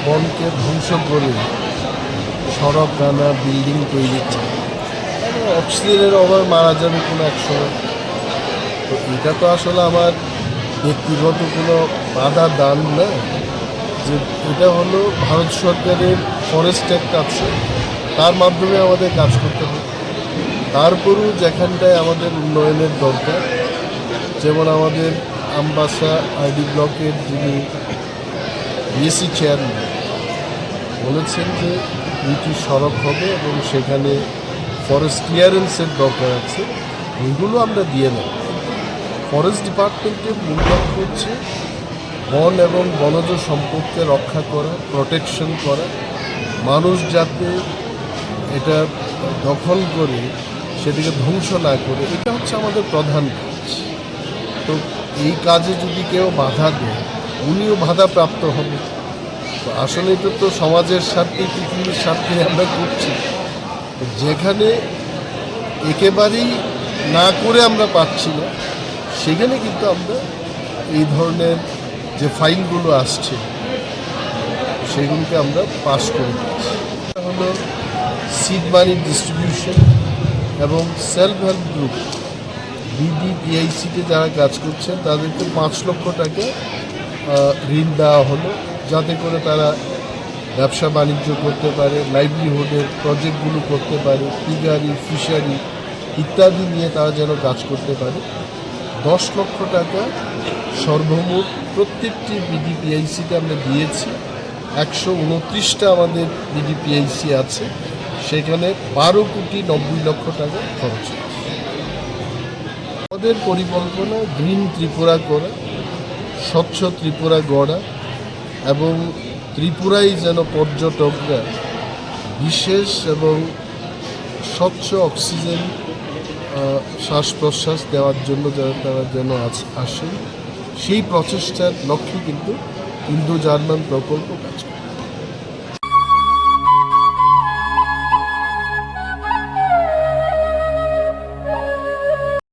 বনকে ধ্বংস করে সড়ক টানা বিল্ডিং তৈরি করে অক্সিজেনের অভাবে মারা যাবে কোনো এক সময়। তো এটা তো আসলে আমার ব্যক্তিগত কোনো বাধা দান না, যে এটা হলো ভারত সরকারের ফরেস্ট অ্যাক্ট আছে, তার মাধ্যমে আমাদের কাজ করতে হবে। তারপরও যেখানটায় আমাদের উন্নয়নের দরকার, যেমন আমাদের আমবাসা আইডি ব্লকের যিনি বিএসসি চেয়ারম্যান বলেছেন যে 2টি সড়ক হবে এবং সেখানে ফরেস্ট ক্লিয়ারেন্সের দরকার আছে, ওইগুলো আমরা দিয়ে নেব। ফরেস্ট ডিপার্টমেন্টের মূল লক্ষ্য হচ্ছে বন এবং বনজ সম্পদকে রক্ষা করা, প্রোটেকশন করা, মানুষ যাতে এটা দখল করে সেটিকে ধ্বংস না করে, এটা হচ্ছে আমাদের প্রধান কাজ। তো এই কাজে যদি কেউ বাধা দেয়, উনিও বাধাপ্রাপ্ত হবে। তো আসলে এটা তো সমাজের স্বার্থে, পৃথিবীর স্বার্থে আমরা করছি। যেখানে একেবারেই না করে আমরা পাচ্ছি না, সেখানে কিন্তু আমরা এই ধরনের যে ফাইলগুলো আসছে সেগুলোকে আমরা পাস করে দিচ্ছি। হলো সিড মানি ডিস্ট্রিবিউশন এবং সেলফ হেল্প গ্রুপ বিডিপিআইসিতে যারা কাজ করছেন তাদেরকে 5 লক্ষ টাকা ঋণ দেওয়া হলো, যাতে করে তারা ব্যবসা বাণিজ্য করতে পারে, লাইভলিহুডের প্রজেক্টগুলো করতে পারে, পিগারি, ফিশারি ইত্যাদি নিয়ে তারা যেন কাজ করতে পারে। 10 লক্ষ টাকা সর্বমোট প্রত্যেকটি বিডিপিআইসিতে আমরা দিয়েছি। 129টা আমাদের বিডিপিআইসি আছে, সেখানে 12,90,00,000 টাকা খরচ হয়েছে। আমাদের পরিকল্পনা গ্রিন ত্রিপুরা করা, স্বচ্ছ ত্রিপুরা গড়া এবং ত্রিপুরায় যেন পর্যটকরা বিশেষ এবং স্বচ্ছ অক্সিজেন শ্বাস প্রশ্বাস দেওয়ার জন্য তারা যেন আসেন, সেই প্রচেষ্টার লক্ষ্যে কিন্তু ইন্দো জার্মান প্রকল্প কাজ করে।